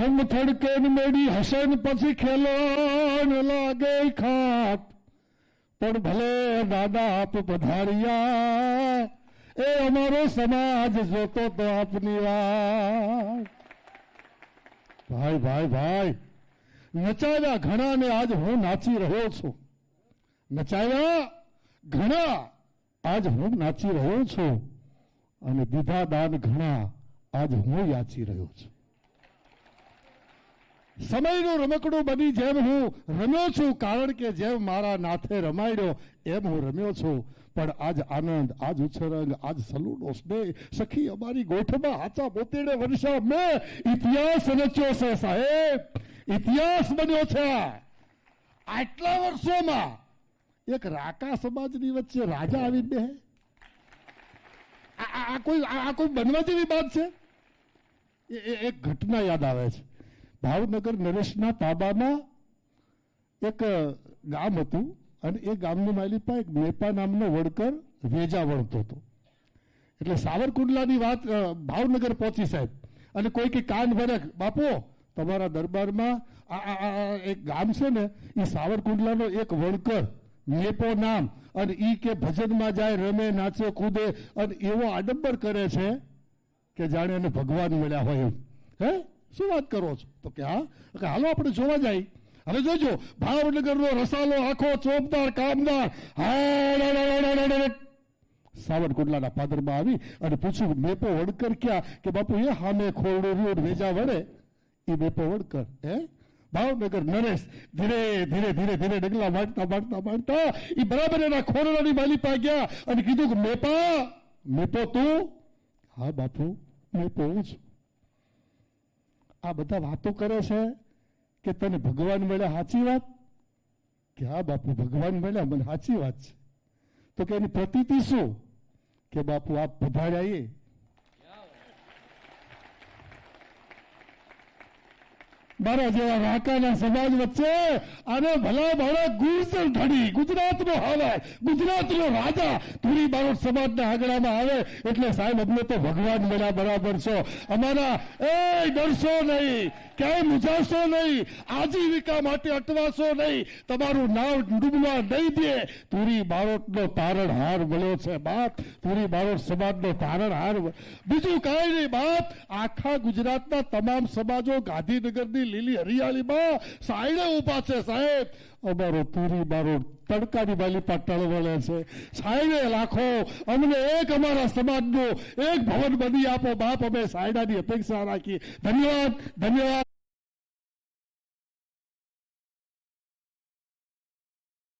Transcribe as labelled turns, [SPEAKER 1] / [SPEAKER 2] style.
[SPEAKER 1] થડકે મેડી હસન પછી ખેલો ન લાગે ખાટ, પણ ભલે દાદા આપ પધાર્યા એ અમારો સમાજ જોતો તો આપની વાત. ભાઈ ભાઈ ભાઈ, નચાવ્યા ઘણા ને આજ હું નાચી રહ્યો છું. નચાવ્યા ઘણા આજ હું નાચી રહ્યો છું, અને દીધા દાન ઘણા આજ હું યાચી રહ્યો છું. સમયનું રમકડું બની જેમ હું રમ્યો છું, કારણ કે જેમ મારા નાથે રમાડ્યો એમ હું રમ્યો છું. પણ આજ આનંદ, આજ ઉછરંગ, આજ સલૂનો સ્નેહ સખી અમારી ગોઠમાં હાચા બોતેડે વર્ષા મેં ઇતિહાસ રચ્યો છે સાહેબ, ઇતિહાસ બન્યો છે. આટલા વર્ષોમાં એક રાકા સમાજની વચ્ચે રાજા આવી બે, આ કોઈ બનવા જેવી વાત છે? એક ઘટના યાદ આવે છે. ભાવનગર નરેશના તાબામાં એક ગામ હતું, અને એ ગામની માલિપા એક મેપા નામનો વડકર વેજા વણતો હતો. એટલે સાવરકુંડલાની વાત ભાવનગર પહોંચી સાહેબ, અને કોઈ કે કાન ભરે, બાપુ તમારા દરબારમાં આ એક ગામ છે ને, એ સાવરકુંડલાનો એક વણકર મેપો નામ, અને ઈ કે ભજનમાં જાય, રમે, નાચે, કૂદે, અને એવો આડંબર કરે છે કે જાણે એને ભગવાન મળ્યા હોય એમ. હે, શું વાત કરો છો? તો કે હા, હાલો આપણે જોવા જાય. હવે જોજો, ભાવનગરનો રસાલો આખો ચોપદાર કામદાર સાવરકુંડલાના પાદરમાં આવી અને પૂછ્યું, મેપો વડકર ક્યાં? કે બાપુ એ સામે ખોરડું રહ્યું વેજા વડે, એ મેપો વડકર. હે, ભાવનગર નરેશ ધીરે ધીરે ધીરે ધીરે ડગલા માંડતા માંડતા માંડતા એ બરાબર એના ખોરડાની માલિપા ગયા અને કીધું કે મેપા, મેપો તું? હા બાપુ, મેપો હું છું. આ બધા વાતો કરે છે કે તને ભગવાન મળ્યા, સાચી વાત? કે હા બાપુ, ભગવાન મળ્યા, મને સાચી વાત છે. તો કે એની પ્રતીતિ શું? કે બાપુ આપ પધાર્યા. મારા જેવા રાકાના સમાજ વચ્ચે આને ભલા ભલા ગુર્જર ધડી, ગુજરાતનો હવે ગુજરાતનો રાજા ધુરી બારોટ સમાજના આંગણામાં આવે એટલે સાહેબ અમને તો ભગવાન મળ્યા બરાબર છો. અમારા એ ડરશો નહીં, ક્યાંય મૂંઝાશો નહીં, આજીવિકા માટે અટવાશો નહીં, તમારું નામ ડૂબવા નહીં દે. ધુરી બારોટનો તારણહાર મળ્યો છે બાપ, ધુરી બારોટ સમાજનો તારણહાર. બીજું કાંઈ નહીં બાપ, આખા ગુજરાતના તમામ સમાજો ગાંધીનગરની લીલી હરિયાળીમાં સાયણે ઉભા છે સાહેબ. અમારો ધુરી બારોટ તડકાની માલિપા ટળવળે છે. સાયણે લાખો, અમને એક અમારા સમાજનું એક ભવન બની આપો બાપ, અમે સાયડાની અપેક્ષા રાખી. ધન્યવાદ, ધન્યવાદ.